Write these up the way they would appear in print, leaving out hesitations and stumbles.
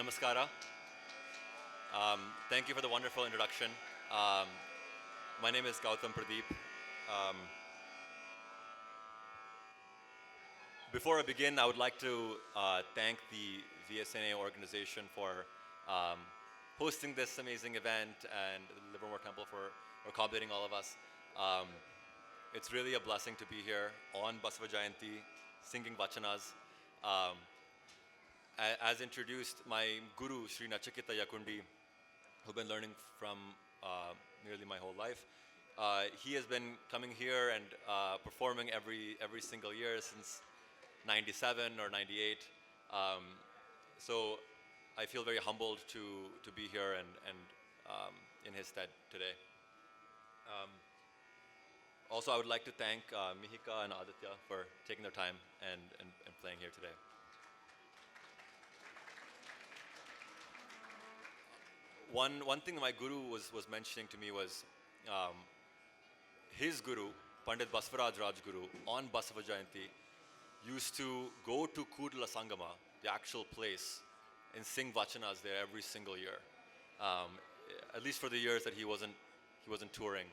Namaskara. Thank you for the wonderful introduction. Um, my name is Gautam Pradeep. Um, Before I begin, I would like to thank the VSNA organization for um, hosting this amazing event and the Livermore Temple for accommodating all of us. Um, it's really a blessing to be here on Basava Jayanti, singing vachanas. Um, as introduced, my guru, Sri Nachiketa Yakundi, who've been learning from nearly my whole life. He has been coming here and performing every single year since 97 or 98. Um, so I feel very humbled to be here and in his stead today. Also, I would like to thank Mihika and Aditya for taking their time and playing here today. One thing my guru was mentioning to me was his guru, Pandit Basvaraj Rajguru, on Basava Jayanti, used to go to Kudla Sangama, the actual place, and sing vachanas there every single year, at least for the years that he wasn't touring.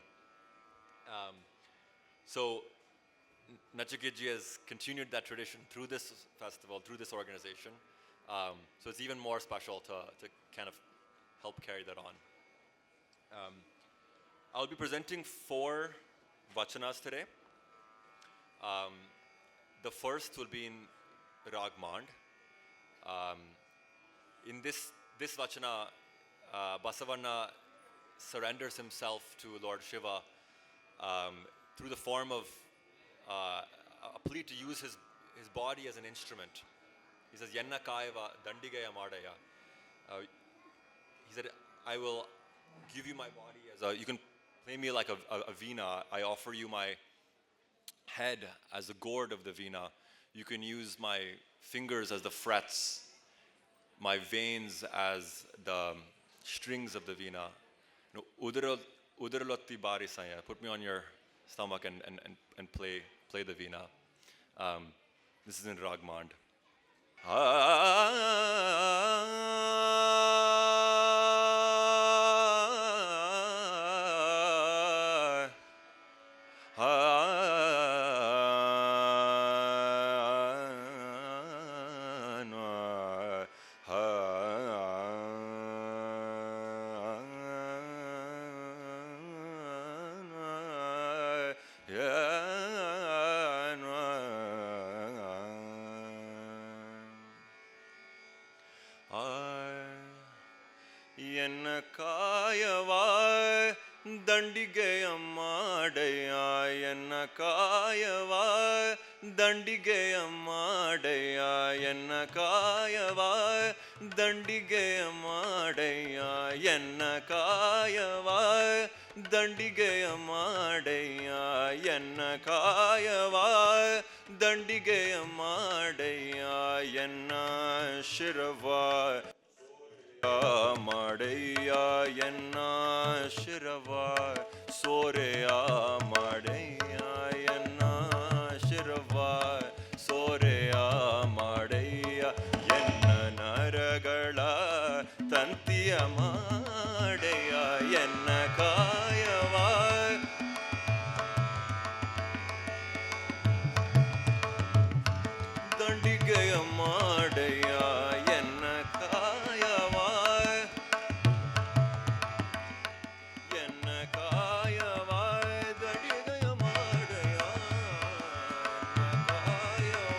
So Nachiketji has continued that tradition through this festival, through this organization. So it's even more special to kind of help carry that on. I'll be presenting 4 vachanas today. The first will be in Rag Mand. In this vachana, Basavanna surrenders himself to Lord Shiva through the form of a plea to use his body as an instrument. He says, Yenna Kaiva Dandigaya Madaya. He said, I will give you my body as you can play me like a veena. I offer you my head as the gourd of the veena. You can use my fingers as the frets, my veins as the strings of the veena. Udaralatti bari saya. Put me on your stomach and play the veena. This is in Rag Mand. Yenna Kayava Dandigaya Madaya Yenna Kayava Dandigaya Madaya Yenna Kayava Dandigaya Madaya Yenna Kayava Dandigaya Madaya Yenna Kayava Dandigaya Madaya Yenna Shirava Madaya Yenna Shirava Soreya Madaya Yenna Shirava Soreya Madaya Yenna Naragala Tantiya Madaya Yenna Kayava Dandigaya Madaya Yenna Kayava Yenna Kayava Dandigaya Madaya Yenna Kayava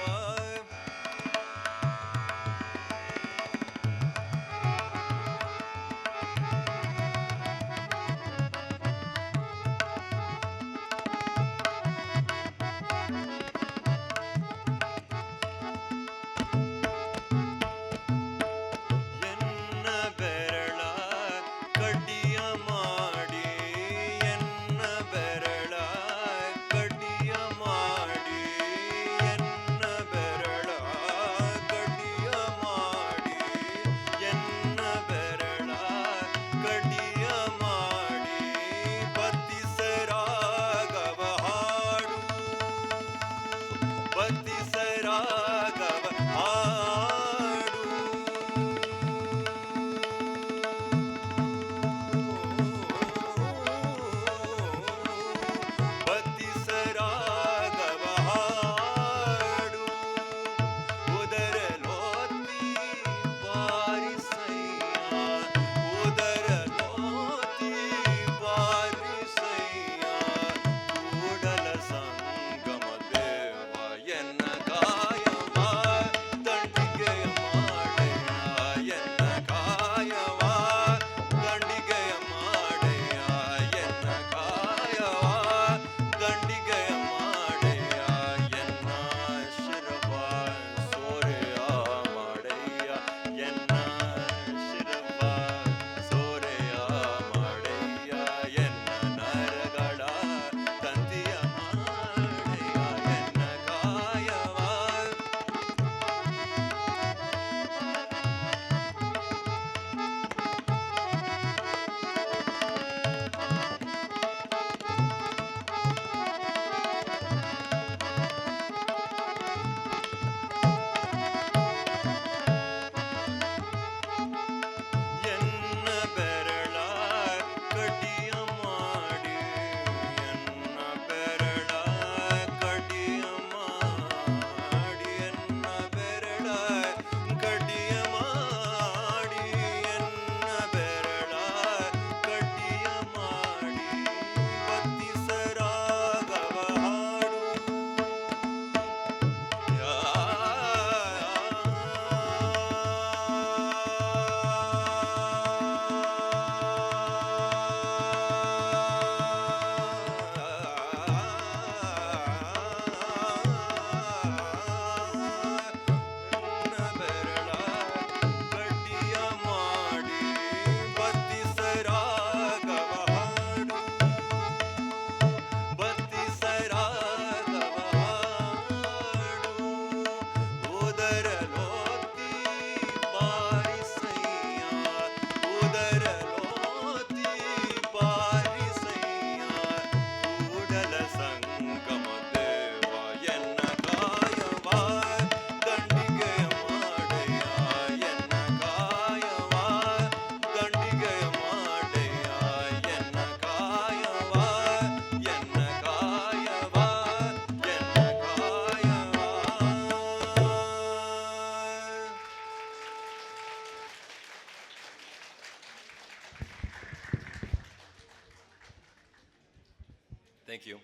Thank you.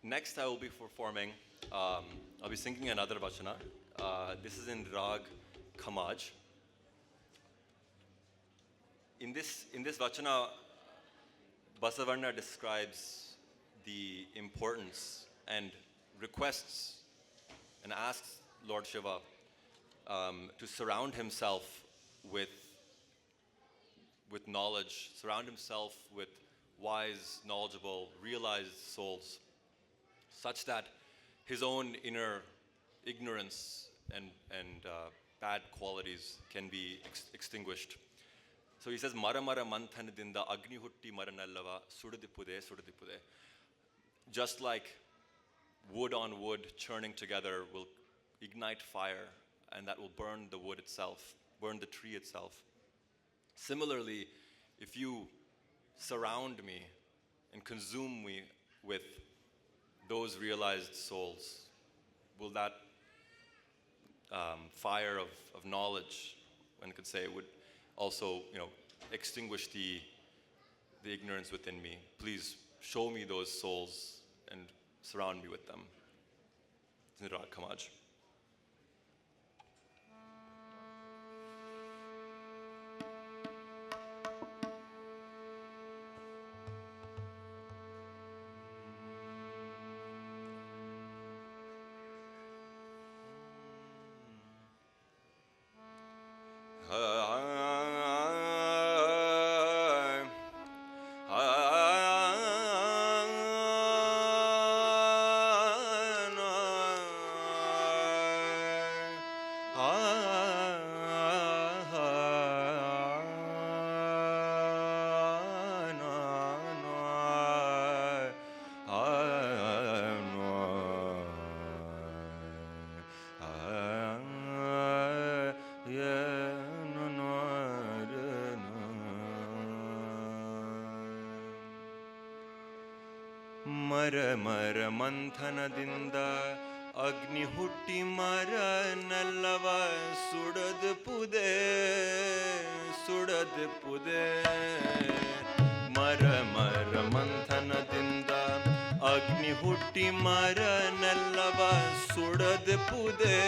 Next, I will be performing, I'll be singing another vachana. This is in Rag Khamaj. In this vachana, Basavarna describes the importance and requests and asks Lord Shiva to surround himself with knowledge, surround himself with wise, knowledgeable, realized souls, such that his own inner ignorance and bad qualities can be extinguished. So he says, Mara Mara Manthanadinda Agni Hutti Maranallava Sudadipude Sudadipude. Just like wood on wood churning together will ignite fire, and that will burn the wood itself, burn the tree itself. Similarly, if you surround me and consume me with those realized souls, will that fire of knowledge, one could say, would also, extinguish the ignorance within me. Please show me those souls and surround me with them. Rag Khamaj. ಮರ ಮಂಥನದಿಂದ ಅಗ್ನಿ ಹುಟ್ಟಿ ಮರ ನಲ್ಲವ ಸುಡದ ಪುದೆ ಮರ ಮಂಥನದಿಂದ ಅಗ್ನಿ ಹುಟ್ಟಿ ಮರ ನಲ್ಲವ ಸುಡದ ಪುದೆ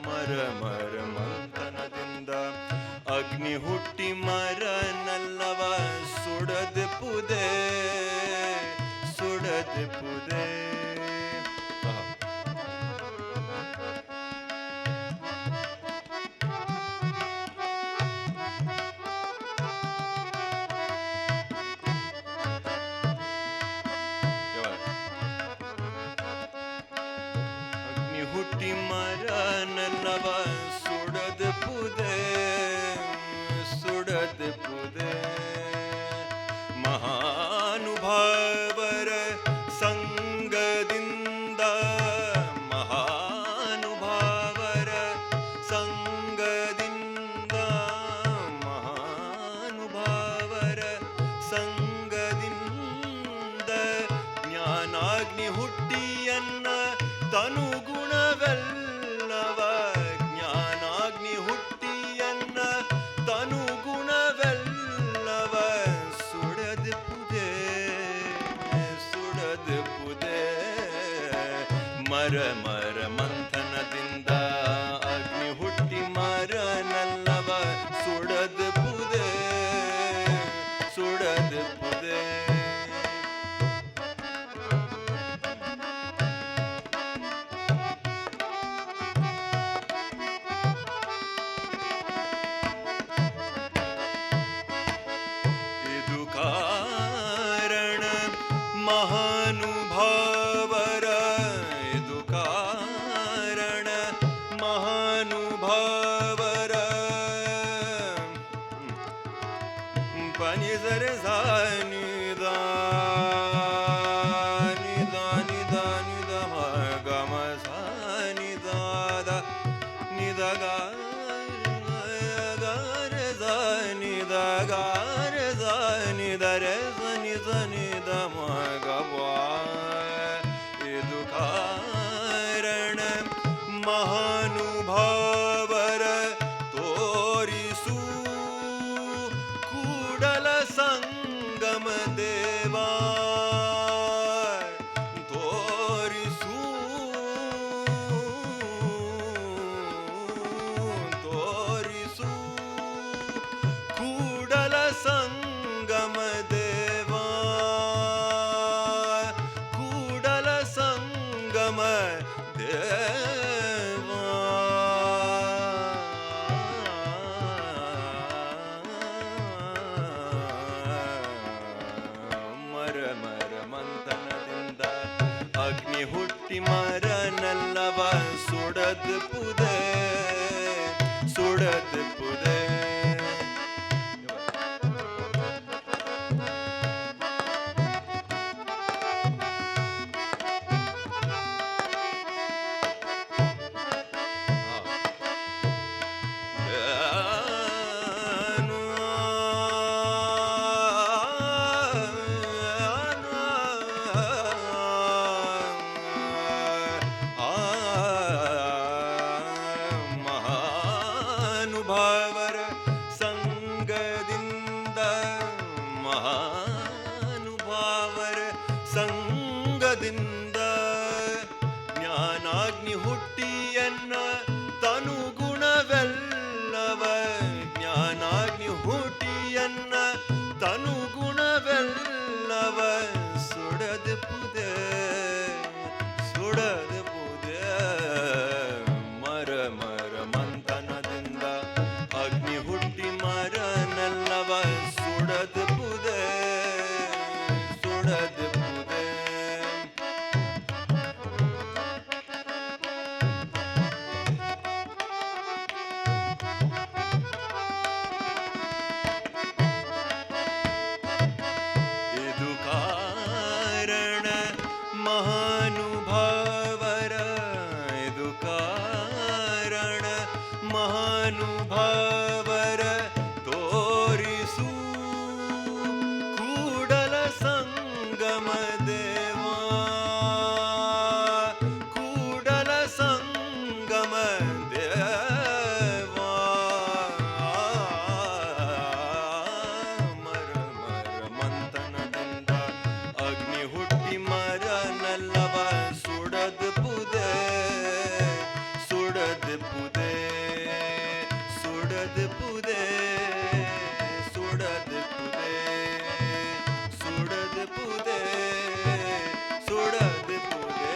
ಮರ ಮಂಥನದಿಂದ ಅಗ್ನಿ ಹುಟ್ಟಿ ಮರ ನಲ್ಲವ ಸುಡದ ಪುದೆ ಅಗ್ನಿ ಹುಟ್ಟಿ ಮರ ನಲ್ಲವ ಸುಡದ ಪುದೆ ಮಹಾನುಭಾವರ ಸಂಗದಿಂದ ಜ್ಞಾನಾಗ್ನಿ ಹುಟ್ಟಿಯನ್ನ ತನುಗುಣವೆಲ್ಲವ ಜ್ಞಾನಾಗ್ನಿ ಹುಟ್ಟಿಯನ್ನ ತನುಗುಣವೆಲ್ಲವ ಸುಡದ ಪುದೆ ಮರ ಮಂಥನದಿಂದ ಅಗ್ನಿ ಹುಟ್ಟಿ ಮರ ನಲ್ಲವ ಸುಡದ ಪುದೆ ಕಾರಣ ಮಹಾನುಭಾವರ ಇದು ಕಾರಣ ಮಹಾನುಭಾವರ ಪನಿಸರ ಸಾನಿದ ನಿದ ಗಮ ಸಾನಿದಾದ ನಿದಗ ನಿದರೆ ಸನಿ ದಮ ಗವಾ ಇದು ಕಾರಣ ಮಹಾನುಭಾವರ ತೋರಿಸು ದೇವಾ ಮರ ಮರ ಮಂಥನದಿಂದ ಅಗ್ನಿ ಹುಟ್ಟಿ ಮರನೆಲ್ಲವ ಸುಡದ್ ಪುದೆ ಸುಡದ್ ಪುದೆ ಮಹಾನುಭಾವರ ಸಂಗದಿಂದ ಮಹಾನುಭಾವರ ಸಂಗದಿಂದ ಜ್ಞಾನಾಗ್ನಿ ಹುಟ್ಟಿಯನ್ನ ತನು ಗುಣವೆಲ್ಲವ ಜ್ಞಾನಾಗ್ನಿ ಹುಟ್ಟಿಯನ್ನ ತನು ಗುಣವೆಲ್ಲವ ಸುಡದ ಪುದೆ ಸುಡದ ಪುದೆ ಮರ ಮರ ಮಂಥನದಿಂದ ಅಗ್ನಿ ಹುಟ್ಟಿ ಮರನೆಲ್ಲವ ಸುಡದ ಪುದೆ ಸುಡದ ಪುದೆ ಇದು ಕಾರಣ ಮಹಾನುಭಾವರ ಇದು ಕಾರಣ ಮಹಾನುಭಾವರ ತೋರಿಸು ಕೂಡಲ ಸಂಗಮ ದೇವಾ ಕೂಡಲ ಸಂಗಮ ದೇವಾ ಮರ ಮರ ಮಂಥನದಿಂದ ಅಗ್ನಿ ಹುಟ್ಟಿ ಮರನೆಲ್ಲವ ಸುಡದ್ ಪುದೆ ಸುಡದ್ ಪುದೆ ಸುಡದ್ ಪುದೆ ಸುಡದ್ ಪುದೆ ಸುಡದ್ ಪುದೆ ಸುಡದ್ ಪುದೆ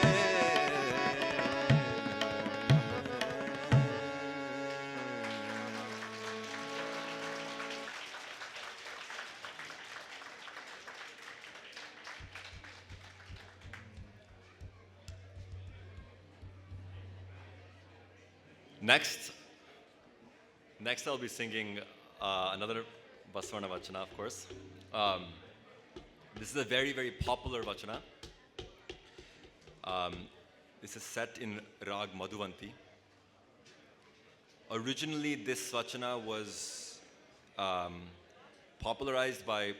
Next I'll be singing another Basavana Vachana, of course. This is a very, very popular Vachana. This is set in Rag Madhuvanti. Originally, this Vachana was popularized by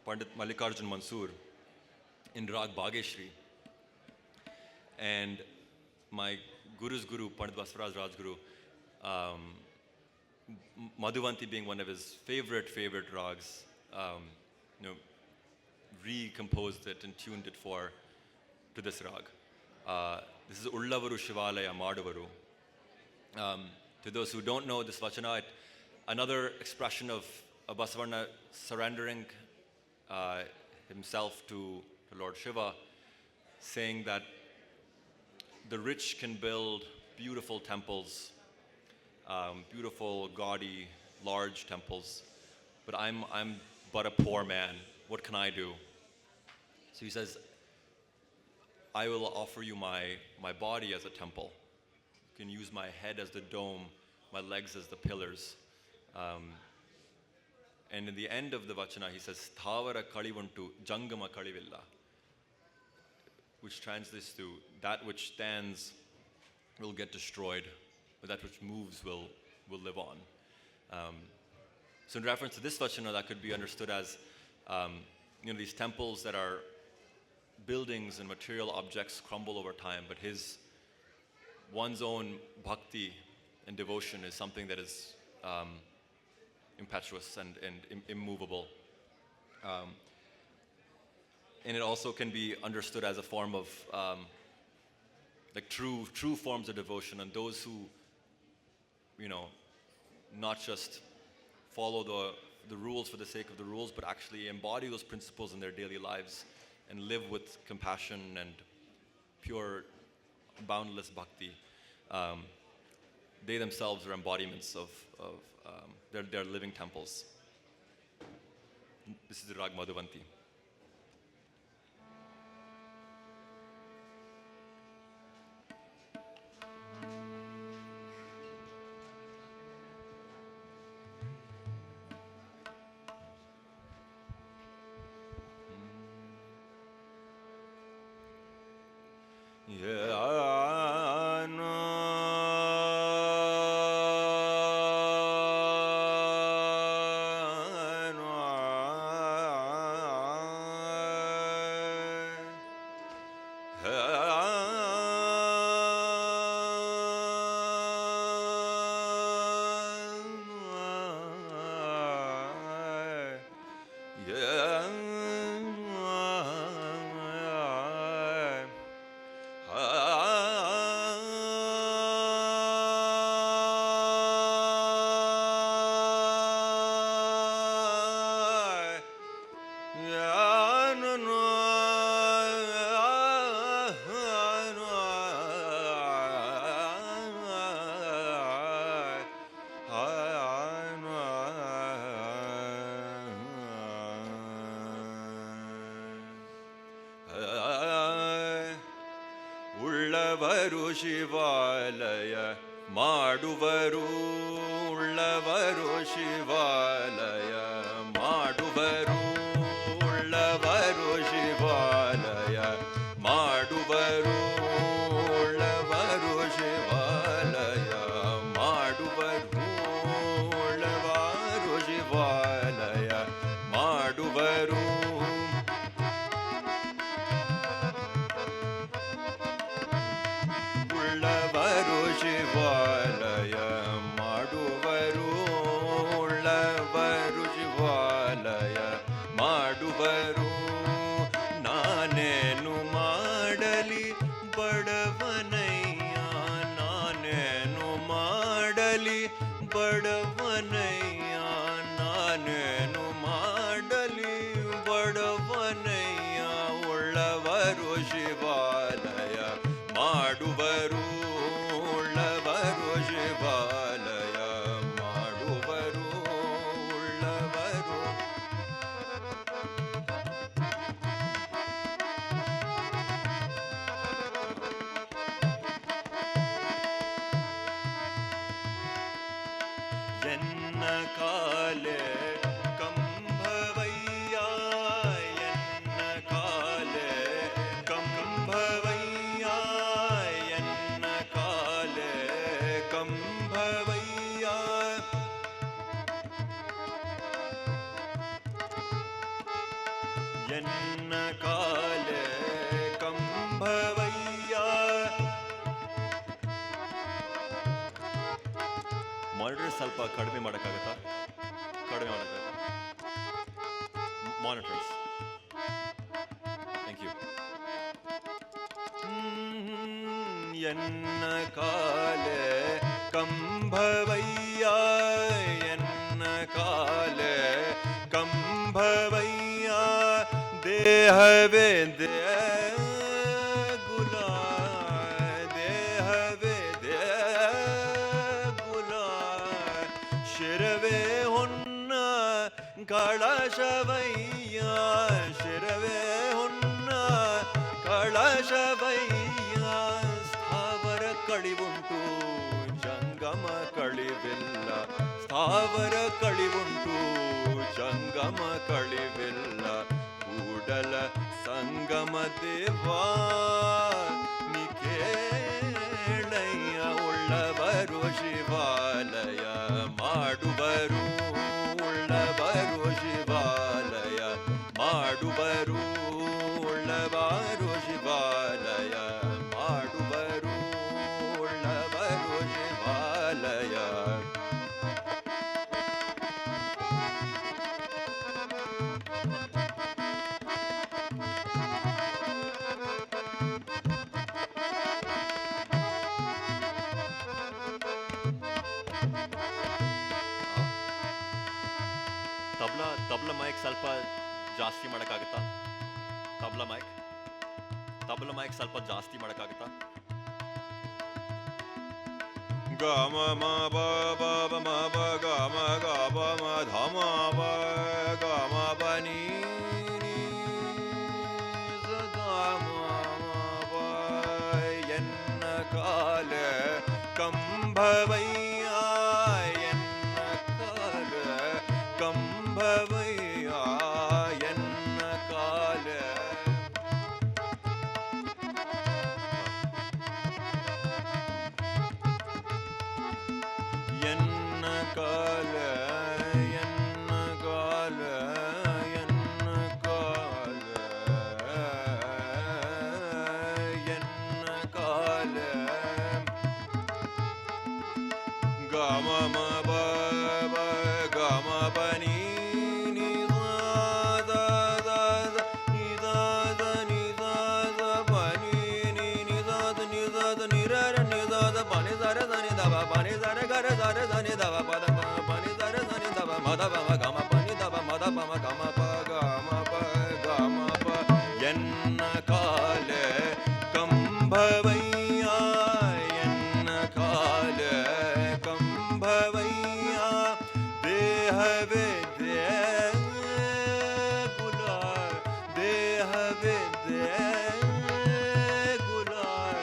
Pandit Mallikarjun Mansoor in Rag Bhageshri. And my Guru's Guru, Pandit Basavaraj Rajguru, Madhuvanti being one of his favorite rags, recomposed it and tuned it to this rag. This is Ullavaru Shivalaya Madavaru. To those who don't know this Vachana, another expression of a Basavarna surrendering himself to Lord Shiva, saying that the rich can build beautiful temples, beautiful, gaudy, large temples, but I'm but a poor man. What can I do? So he says, I will offer you my body as a temple. You can use my head as the dome, my legs as the pillars. And in the end of the Vachana, he says, Thavara kalivantu jangama kalivilla, which translates to that which stands will get destroyed, but that which moves will live on. So in reference to this Vachana, that could be understood as these temples that are buildings and material objects crumble over time, but one's own bhakti and devotion is something that is impetuous and immovable. And it also can be understood as a form of like true forms of devotion, and those who not just follow the rules for the sake of the rules, but actually embody those principles in their daily lives and live with compassion and pure boundless bhakti. They themselves are embodiments of they're living temples. This is the Rag Madhuvanti. ಉಳ್ಳವರು ಶಿವಾಲಯ ಮಾಡುವರು, ಉಳ್ಳವರು ಶಿವಾಲಯ ಮಾಡುವರು, ಉಳ್ಳವರು ಶಿವಾಲಯ ಮಾಡುವರು, ಉಳ್ಳವರು ಶಿವಾಲಯ ಮಾಡುವರು, ಉಳ್ಳವರು ಶಿವಾಲಯ ಮಾಡುವರು. ಉಳ್ಳವರು ಶಿವಾಲಯ ಮಾಡುವರು, ಉಳ್ಳವರು ಶಿವಾಲಯ ಮಾಡುವರು. ನಾನೇನು ಮಾಡಲಿ ಬಡವನಯ್ಯ, ನಾನೇನು ಮಾಡಲಿ ಬಡವನಯ್ಯ, ನಾನೇನು ಮಾಡಲಿ ಬಡವನಯ್ಯ. ಉಳ್ಳವರು ಶಿವಾಲಯ ಮಾಡುವರು, ಉಳ್ಳವರು ಶಿವಾಲಯ ಮಾಡುವರು, ಉಳ್ಳವರು. ಎನ್ನ ಕಾಲೆ ಕಂಭವಯ್ಯ, ಎನ್ನ ಕಾಲೆ ಕಂಭವಯ್ಯ, ಎನ್ನ ಕಾಲೆ ಕಂಭವಯ್ಯ. ಎನ್ನ ಕಾಲೆ ಕಂಭವಯ್ಯ. ಮಾನಿಟರ್ ಸ್ವಲ್ಪ ಕಡಿಮೆ ಮಾಡೋಕ್ಕಾಗತ್ತಾ? ಕಡಿಮೆ ಮಾಡೋಕ್ಕಾಗತ್ತಾ? Monitors, thank you. ಎನ್ನ ಕಾಲೆ ಕಂಭವಯ್ಯ, ಎನ್ನ ಕಾಲೆ ಕಂಭವಯ್ಯ. ದೇಹವೇ ದೇಗುಲ, ದೇಹವೇ ದೇಗುಲ, ಶಿರವೇ ಹೊನ್ನ ಕಳಶವಯ್ಯ, ಶಿರವೇ ಹೊನ್ನ ಕಳಶವಯ್ಯ. ಸ್ಥಾವರ ಕಳಿವುಂಟು ಜಂಗಮ ಕಳಿವಿಲ್ಲ, ಸ್ಥಾವರ ಕಳಿವುಂಟು ಜಂಗಮ ಕಳಿವಿಲ್ಲ. ಕೂಡಲ ಸಂಗಮ ದೇವಾ ನಿಕೇಳಯ್ಯ. ಉಳ್ಳವರು ಶಿವಾಲಯ ಮಾಡುವರು, ಉಳ್ಳವರು ಶಿವಾಲಯ ಮಾಡುವರು, ಉಳ್ಳವರು ಶಿವಾಲಯ ಮಾಡುವರು, ಉಳ್ಳವರು ಶಿವಾಲಯ. ತಬ್ಲಾ ಮೈಕ್ ಸ್ವಲ್ಪ ಜಾಸ್ತಿ ಮಾಡೋಕ್ಕಾಗತ್ತಾ? ತಬ್ಲಾ ಮೈಕ್ ಸ್ವಲ್ಪ ಜಾಸ್ತಿ ಮಾಡೋಕ್ಕಾಗತ್ತಾ? ga ma ma ba ba ba ma ba ga ma dha ma ba ga ma ba ni ni sa ga ma ba enna kala kambhavaiya enna kala kambhavaiya enna kala என்ன கால என்ன கால என்ன கால என்ன கால கம ம ப ப கம ப நீ நீ த த த நீ த த நீ த த ப நீ நீ நீ த த நீ த த நீ ர ர நீ த த ப நீ த ர த நீ த ப ப நீ த ர க ர த ர த நீ த ப ப த ப ப நீ த ர த நீ த ப ம த ப ம க ம ப நீ த ப ம த ப ம க ம ப க ம ப க ம ப என்ன கால கம்பவையா என்ன கால கம்பவையா தேஹ வித்ய குலார் தேஹ வித்ய குலார்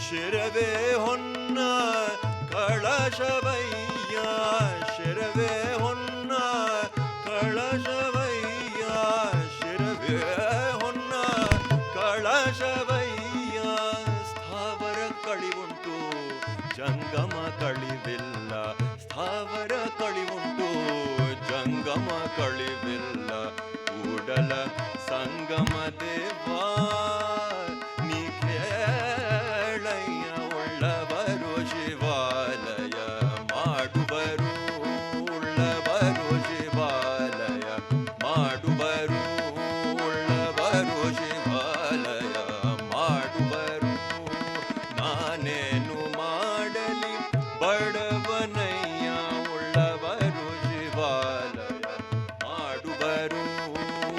ಶಿರವೇ ಹೊನ್ನ ಕಳಶವಯ್ಯ ಶಿರವೇ ಹೊನ್ನ ಕಳಶವಯ್ಯ ಶಿರವೇ ಹೊನ್ನ ಕಳಶವಯ್ಯ ಸ್ಥಾವರ ಕಳಿವುಂಟು ಜಂಗಮ ಕಳಿವಿಲ್ಲ ಸ್ಥಾವರ ಕಳಿವುಂಟು ಜಂಗಮ ಕಳಿವಿಲ್ಲ ಕೂಡಲ ಸಂಗಮ ದೇವಾ ನೀ ಕೇಳಯ್ಯ ಉಳ್ಳವರು ಶಿವಾಲಯ ಮಾಡುವರು ಉಳ್ಳವರು ಶಿವಾಲಯ ಮಾಡುವರು ಉಳ್ಳವರು ಶಿವಾಲಯ ಮಾಡುವರು ನಾನೇನು ಮಾಡಲಿ ಬಡವನಯ್ಯ ಉಳ್ಳವರು ಶಿವಾಲಯ ಮಾಡುವರು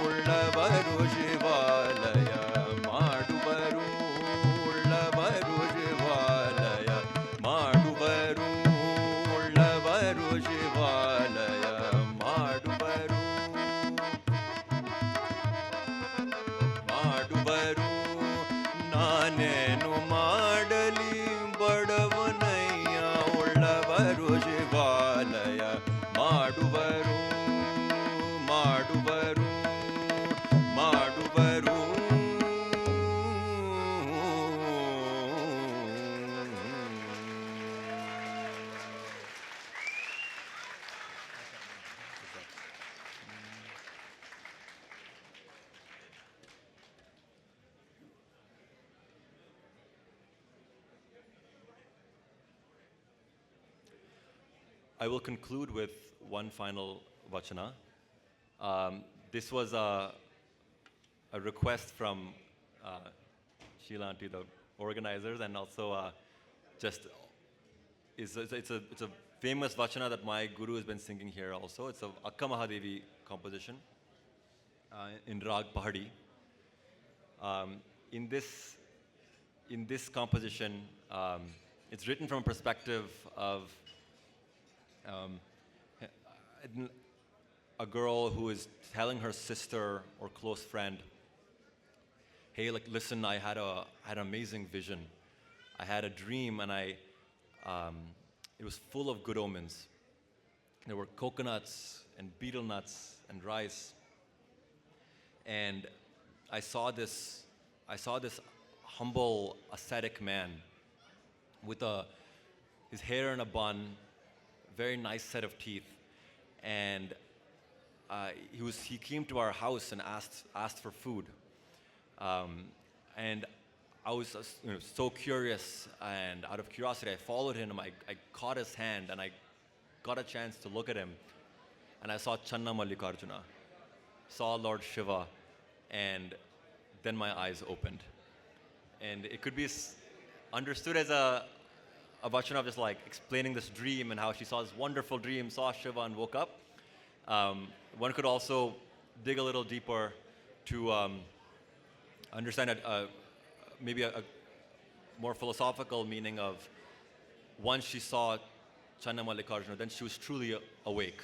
ಉಳ್ಳವರು ಶಿವಾಲಯ ಮಾಡುವರು ಉಳ್ಳವರು ಶಿವಾಲಯ ಮಾಡುವರು ಉಳ್ಳವರು ಶಿವಾಲಯ ಮಾಡುವರು ಮಾಡುವರು ನಾನೇನು ಮಾಡಲಿ ಬಡವನಯ್ಯ ಉಳ್ಳವರು ಶಿವಾಲಯ ಮಾಡುವರು ಮಾಡುವರು ಮಾಡುವರು I will conclude with one final vachana. This was a request from Sheila Aunty, the organizers, and also just it's a famous vachana that my guru has been singing here also. It's a Akka Mahadevi composition in Rag Pahadi. In this composition, it's written from a perspective of a girl who is telling her sister or close friend, "Hey, like, listen, I had an amazing vision. I had a dream, and it was full of good omens. There were coconuts and betel nuts and rice, and I saw this humble ascetic man with his hair in a bun, very nice set of teeth, and he came to our house and asked for food, and I was so curious, and out of curiosity I followed him. I caught his hand, and I got a chance to look at him, and I saw Channa Mallikarjuna, saw Lord Shiva, and then my eyes opened. And it could be understood as a vachana of just like explaining this dream and how she saw this wonderful dream, saw Shiva and woke up. One could also dig a little deeper to understand maybe a more philosophical meaning of once she saw Channa Mallikarjuna, then she was truly awake.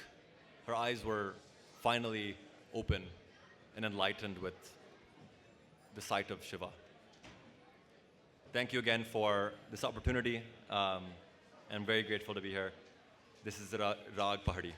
Her eyes were finally open and enlightened with the sight of Shiva. Thank you again for this opportunity. I'm very grateful to be here. This is Rag Pahadi.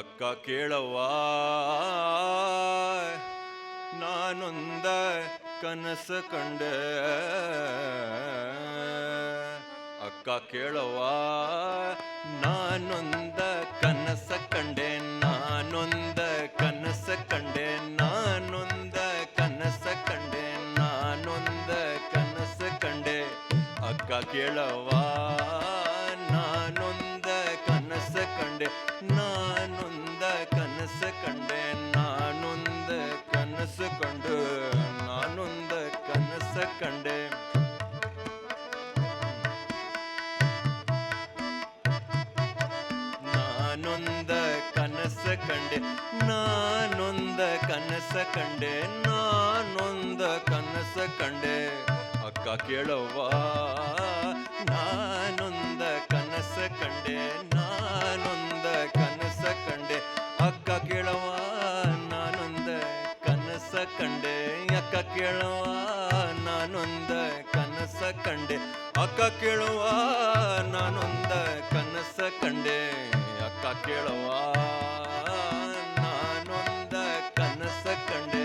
ಅಕ್ಕ ಕೇಳವ್ವ ನಾನೊಂದ ಕನಸ ಕಂಡೆ ಅಕ್ಕ ಕೇಳವ್ವ ನಾನೊಂದ ಕನಸ ಕಂಡೆ ನಾನೊಂದ ಕನಸ ಕಂಡೆ ನಾನೊಂದ ಕನಸ ಕಂಡೆ ನಾನೊಂದ ಕನಸ ಕಂಡೆ ಅಕ್ಕ ಕೇಳವ್ವ ನಾನೊಂದ ಕನಸ ಕಂಡೆ ನಾನೊಂದ ಕನಸ ಕಂಡೆ ನಾನೊಂದ ಕನಸ ಕಂಡು ನಾನೊಂದ ಕನಸ ಕಂಡೆ ನಾನೊಂದ ಕನಸ ಕಂಡೆ ನಾನೊಂದ ಕನಸ ಕಂಡೆ ನಾನೊಂದ ಕನಸ ಕಂಡೆ ಅಕ್ಕ ಕೇಳವ್ವ ನಾನೊಂದ ಕನಸ ಕಂಡೆ ನಾನೊಂದ ಕನಸ ಕಂಡೆ ಅಕ್ಕ ಕೇಳವ್ವ ನಾನೊಂದ ಕನಸ ಕಂಡೆ ಅಕ್ಕ ಕೇಳವ್ವ ನಾನೊಂದ ಕನಸ ಕಂಡೆ ಅಕ್ಕ ಕೇಳವ್ವ ನಾನೊಂದ ಕನಸ ಕಂಡೆ ಅಕ್ಕ ಕೇಳವ್ವ ನಾನೊಂದ ಕನಸ ಕಂಡೆ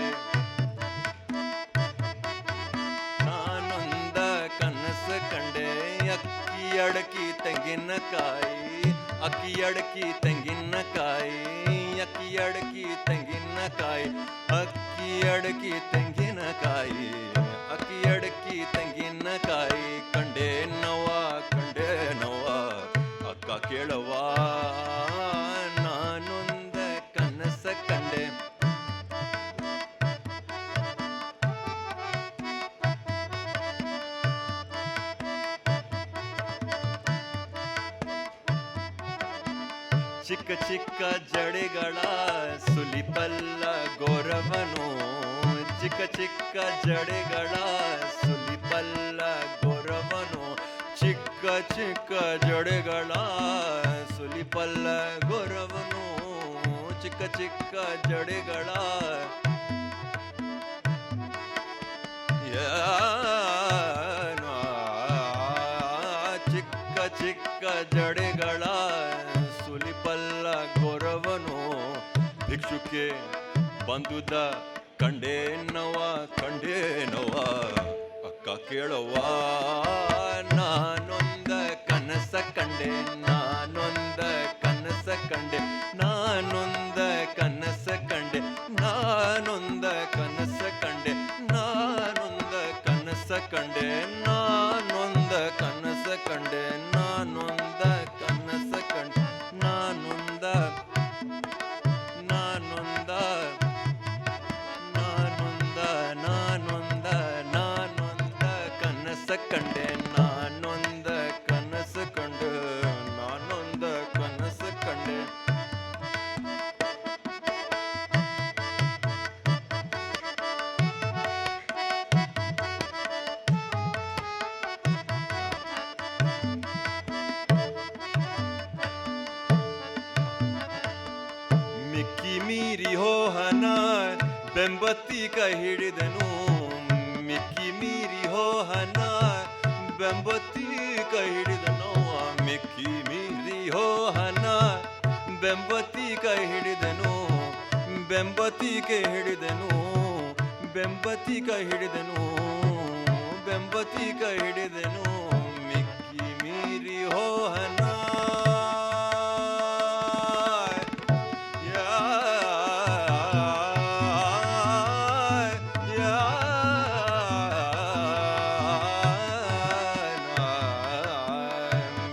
ನಾನೊಂದ ಕನಸ ಕಂಡೆ ಅಕ್ಕಿ ಅಡಕಿ ತೆಂಗಿನಕಾಯಿ ಅಕ್ಕಿ ಅಡಕಿ ತೆಂಗಿನಕಾಯಿ ಅಕ್ಕಿ ಅಡಕಿ ತೆಂಗಿನಕಾಯಿ ಅಕ್ಕಿ ಅಡಕಿ ತೆಂಗಿನಕಾಯಿ ಅಕ್ಕಿ ಅಡಕಿ ತೆಂಗಿನಕಾಯಿ ಕಂಡೆ ನವ್ವ ಅಕ್ಕ ಕೇಳವ್ವ ನಾನೊಂದ ಕನಸ ಕಂಡೆ ಚಿಕ್ಕ ಚಿಕ್ಕ ಜಡೆಗಳ ಸುಲಿಪಲ್ಲ ಗೋರವನು ಚಿಕ್ಕ ಚಿಕ್ಕ ಜಡೆಗಳ ಸುಲಿಪಲ್ಲ ಗೋರವನು ಚಿಕ್ಕ ಚಿಕ್ಕ ಜಡೆಗಳ ಸುಲಿಪಲ್ಲ ಗೋರವನು ಚಿಕ್ಕ ಚಿಕ್ಕ ಜಡೆಗಳ ಚಿಕ್ಕ ಚಿಕ್ಕ ಜಡೆಗಳ ಸುಲಿಪಲ್ಲ ಗೊರವನು ಭಿಕ್ಷುಕೆ ಬಂದುದ ಕಂಡೇ ನವ ಅಕ್ಕ ಕೇಳವ್ವ ನಾನೊಂದ ಕನಸ ಕಂಡೆ ನಾನೊಂದ ಕನಸ ಕಂಡೆ ನಾನೊಂದ ಕನಸ ಕಂಡೆ ನಾನೊಂದ ಕನಸ ಕಂಡೆ ನಾನೊಂದ ಕನಸ ಕಂಡೆ ನಾನೊಂದ ಕನಸ ಕಂಡೆ ನಾನೊಂದ ಕನಸ ಕಂಡೆ ನಾನೊಂದ ನಾನೊಂದ ನಾನೊಂದ ನಾನೊಂದ ನಾನೊಂದ ಕನಸ ಕಂಡೆ ನಾನೊಂದ ಕನಸ ಕಂಡು ನಾನೊಂದ ಕನಸ ಕಂಡೆ ಮಿಕ್ಕಿ ಮೀರಿ ಹೋಹನ ಬೆಂಬತ್ತಿ ಕೈ ಹಿಡಿದನು ಮಿಕ್ಕಿ ಮೀರಿ ಹೋಹನ ಬೆಂಬತ್ತಿ ಕೈ ಹಿಡಿದನು ಮಿಕ್ಕಿ ಮೀರಿ ಹೋಹನ ಬೆಂಬತ್ತಿ ಕೈ ಹಿಡಿದನು ಬೆಂಬತ್ತಿ ಕೈ ಹಿಡಿದನು ಬೆಂಬತ್ತಿ ಕೈ ಹಿಡಿದನು ಬೆಂಬತ್ತಿ ಕೈ ಹಿಡಿದನು ಮಿಕ್ಕಿ ಮೀರಿ ಹೋಹನ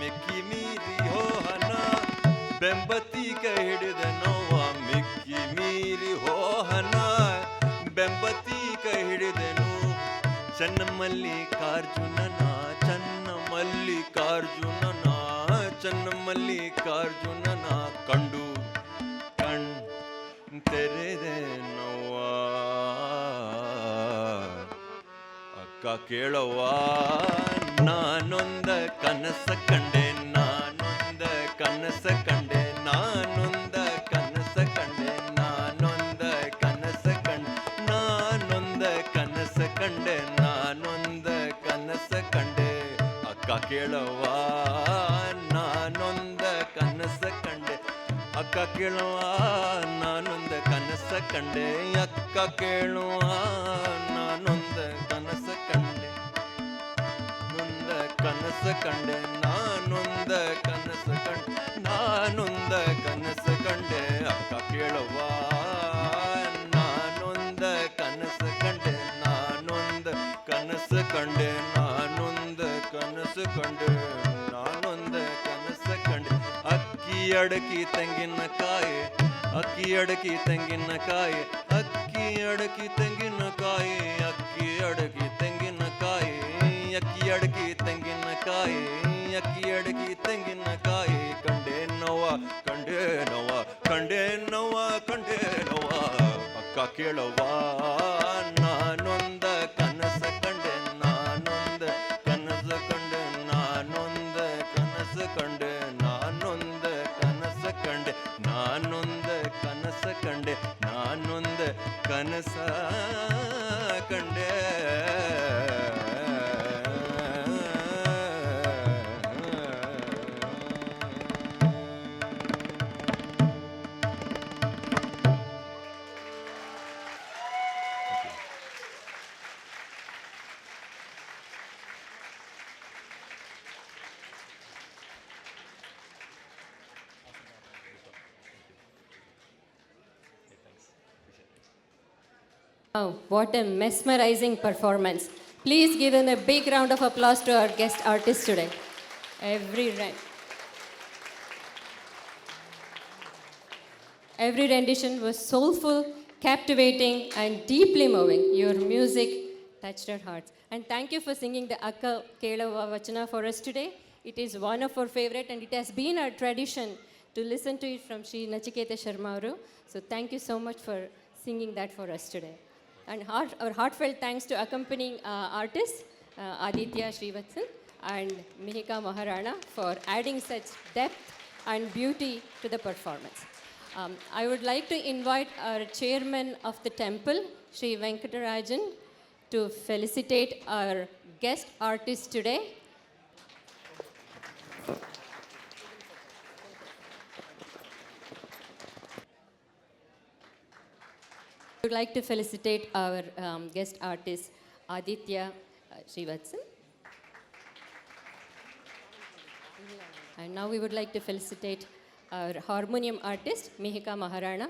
ಮಿಕ್ಕಿ ಮೀರಿ ಹೋಹನ ಬೆಂಬತ್ತಿ ಕೈ ಹಿಡಿದನೋವ ಮಿಕ್ಕಿ ಮೀರಿ ಹೋಹನ ಬೆಂಬತ್ತಿ ಕೈ ಹಿಡಿದನು ಚನ್ನಮಲ್ಲಿಕಾರ್ಜುನನ ಚನ್ನಮಲ್ಲಿಕಾರ್ಜುನನ ಚನ್ನಮಲ್ಲಿಕಾರ್ಜುನನ ಕಂಡು ಕಣ್ ತೆರೆದೆ ನೋವ ಅಕ್ಕ ಕೇಳವ್ವ ನಾನೊಂದ ಕನಸ ಕಂಡೆ ನಾನೊಂದ ಕನಸ ಕಂಡೆ ನಾನೊಂದ ಕನಸ ಕಂಡೆ ನಾನೊಂದ ಕನಸ ಕಂಡೆ ನಾನೊಂದ ಕನಸ ಕಂಡೆ ನಾನೊಂದ ಕನಸ ಕಂಡೆ ಅಕ್ಕ ಕೇಳವ್ವ ನಾನೊಂದ ಕನಸ ಕಂಡೆ ಅಕ್ಕ ಕೇಳುವ ನಾನೊಂದ ಕನಸ ಕಂಡೆ ಅಕ್ಕ ಕೇಳುವ ನಾನೊಂದ ಕನಸ ಕಂಡೆ ನೊಂದ ಕನಸ ಕಂಡೆ ನಾನೊಂದ ಕನಸ ಕಂಡೆ ನಾನೊಂದ ಕನಸ ಕಂಡೆ ಅಕ್ಕ ಕೇಳುವ ನಾನೊಂದ ಕನಸ ಕಂಡೆ ನಾನೊಂದ ಕನಸ ಕಂಡೆ ನಾನೊಂದ ಕನಸ ಕಂಡೆ ನಾನೊಂದ ಕನಸ ಕಂಡೆ ಅಕ್ಕಿ ಅಡಕಿ ತೆಂಗಿನಕಾಯಿ ಅಕ್ಕಿ ಅಡಕಿ ತೆಂಗಿನಕಾಯಿ ಅಕ್ಕಿ ಅಡಕಿ ತೆಂಗಿನಕಾಯಿ ಅಕ್ಕಿ ಅಡಕಿ ತೆಂಗಿನಕಾಯಿ ಅಕ್ಕಿ ಅಡಕಿ ತೆಂಗಿನಕಾಯಿ ಅಕ್ಕಿ ಅಡಕಿ ತೆಂಗಿನಕಾಯಿ ಕಂಡೆ ನೋವ ಕಂಡೆ ನೋವ ಕಂಡೆ ನೋವ ಕಂಡೆ ನೋವ ಅಕ್ಕ ಕೇಳವ್ವ ನಾನೊಂದ ಕನಸ ಕಂಡೆ ನಾನೊಂದ ಕನಸ ಕಂಡೆ ನಾನೊಂದ ಕನಸ ಕಂಡೆ ನಾನೊಂದ ಕನಸ ಕಂಡೆ ನಾನೊಂದ ಕನಸ ಕಂಡೆ ನಾನೊಂದ ಕನಸ ಕಂಡೆ Oh, what a mesmerizing performance. Please give them a big round of applause to our guest artist today. Every rendition was soulful, captivating, and deeply moving. Your music touched our hearts. And thank you for singing the Akka Kelava Vachana for us today. It is one of our favorite, and it has been our tradition to listen to it from Shri Nachiketa Sharma Aru. So thank you so much for singing that for us today. And our heartfelt thanks to accompanying artists, Aditya Srivatsan and Mihika Maharana, for adding such depth and beauty to the performance. I would like to invite our chairman of the temple, Sri Venkatarajan, to felicitate our guest artist today. I would like to felicitate our guest artist, Aditya Srivatsan. And now we would like to felicitate our harmonium artist, Mihika Maharana.